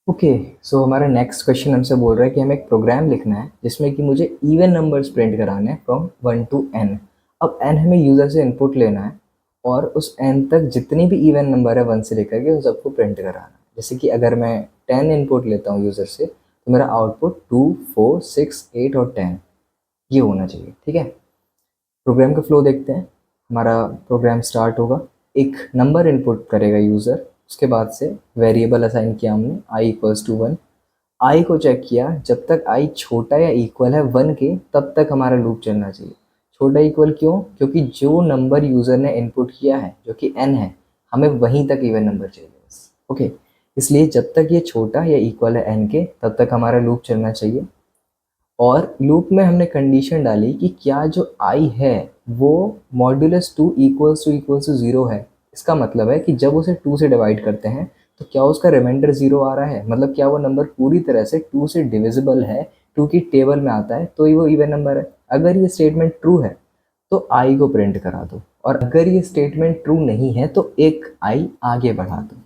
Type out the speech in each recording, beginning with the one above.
Okay. सो हमारा next question हमसे बोल रहा है कि हमें एक प्रोग्राम लिखना है जिसमें कि मुझे इवन नंबर्स प्रिंट कराने हैं फ्रॉम 1 to n। अब n हमें यूज़र से इनपुट लेना है और उस n तक जितनी भी इवन नंबर है 1 से लेकर के उन सबको प्रिंट कराना है। जैसे कि अगर मैं 10 इनपुट लेता हूँ यूज़र से तो मेरा आउटपुट 2, 4, 6, 8 और 10 ये होना चाहिए। ठीक है, प्रोग्राम का फ्लो देखते हैं। हमारा प्रोग्राम स्टार्ट होगा, एक नंबर इनपुट करेगा यूज़र, उसके बाद से वेरिएबल असाइन किया हमने i=1। आई को चेक किया, जब तक आई छोटा या इक्वल है 1 के तब तक हमारा लूप चलना चाहिए। छोटा इक्वल क्यों? क्योंकि जो नंबर यूज़र ने इनपुट किया है जो कि n है, हमें वहीं तक इवन नंबर चाहिए बस। ओके, इसलिए जब तक ये छोटा या इक्वल है n के तब तक हमारा लूप चलना चाहिए। और लूप में हमने कंडीशन डाली कि क्या जो i है वो मॉड्यूलस 2 इक्वल्स टू 0 है। इसका मतलब है कि जब उसे 2 से डिवाइड करते हैं तो क्या उसका रिमाइंडर 0 आ रहा है, मतलब क्या वो नंबर पूरी तरह से 2 से डिविजिबल है, 2 की टेबल में आता है तो ही वो इवन नंबर है। अगर ये स्टेटमेंट ट्रू है तो आई को प्रिंट करा दो, और अगर ये स्टेटमेंट ट्रू नहीं है तो एक आई आगे बढ़ा दो।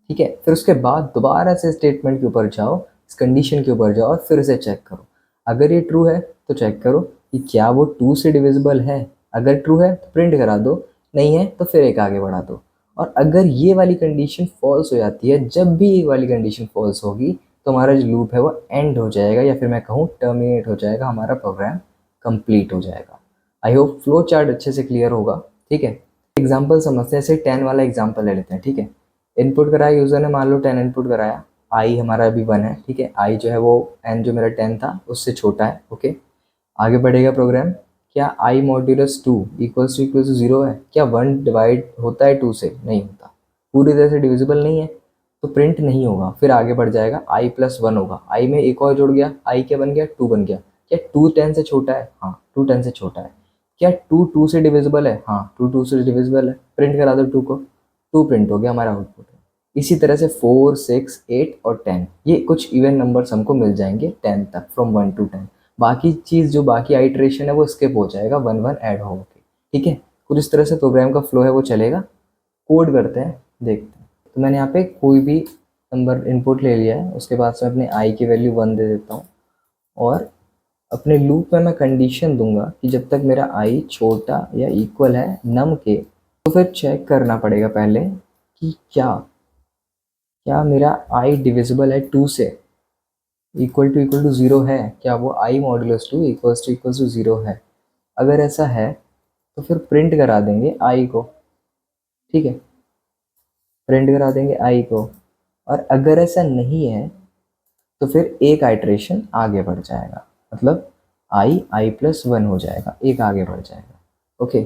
ठीक है, फिर उसके बाद दोबारा से स्टेटमेंट के ऊपर जाओ, इस कंडीशन के ऊपर जाओ और फिर से चेक करो। अगर ये ट्रू है तो चेक करो कि क्या वो 2 से डिविजिबल है। अगर ट्रू है तो प्रिंट करा दो, नहीं है तो फिर एक आगे बढ़ा दो। और अगर ये वाली कंडीशन फॉल्स हो जाती है, जब भी ये वाली कंडीशन फॉल्स होगी तो हमारा जो लूप है वो एंड हो जाएगा, या फिर मैं कहूँ टर्मिनेट हो जाएगा, हमारा प्रोग्राम कंप्लीट हो जाएगा। आई होप फ्लो चार्ट अच्छे से क्लियर होगा। ठीक है, एग्जाम्पल समझते हैं। जैसे 10 वाला एग्जाम्पल ले लेते हैं। ठीक है, इनपुट कराया यूज़र ने, मान लो 10 इनपुट कराया, आई हमारा अभी 1 है। ठीक है, आई जो है वो एन जो मेरा 10 था उससे छोटा है। ओके, आगे बढ़ेगा प्रोग्राम। क्या आई मॉड्यूलस 2 इक्वल्स टू 0 है? क्या 1 डिवाइड होता है 2 से? नहीं होता, पूरी तरह से डिविजिबल नहीं है तो प्रिंट नहीं होगा। फिर आगे बढ़ जाएगा, i+1 होगा, आई में एक और जुड़ गया, आई क्या बन गया? 2 बन गया। क्या 2 10 से छोटा है? हाँ, 2 10 से छोटा है। क्या 2 2 से डिविजिबल है? हाँ, 2 2 से डिविजिबल है। प्रिंट करा दो 2 को, 2 प्रिंट हो गया, हमारा आउटपुट है। इसी तरह से 4, 6, 8 और 10 ये कुछ इवन नंबर्स हमको मिल जाएंगे 10 तक, फ्रॉम 1 to 10। बाकी चीज़ जो बाकी आइट्रेशन है वो स्किप हो जाएगा, 1 1 ऐड हो के। ठीक है, कुछ इस तरह से प्रोग्राम का फ्लो है वो चलेगा। कोड करते हैं, देखते हैं। तो मैंने यहाँ पे कोई भी नंबर इनपुट ले लिया है, उसके बाद से अपने आई की वैल्यू 1 दे देता हूँ, और अपने लूप में मैं कंडीशन दूंगा कि जब तक मेरा आई छोटा या इक्वल है नम के, तो फिर चेक करना पड़ेगा पहले कि क्या क्या मेरा आई डिविजिबल है 2 से, इक्वल टू 0 है। क्या वो आई मॉड्यूलस 2 इक्वल्स टू 0 है? अगर ऐसा है तो फिर प्रिंट करा देंगे आई को। ठीक है, प्रिंट करा देंगे आई को। और अगर ऐसा नहीं है तो फिर एक आइट्रेशन आगे बढ़ जाएगा, मतलब आई+1 हो जाएगा, एक आगे बढ़ जाएगा। ओके।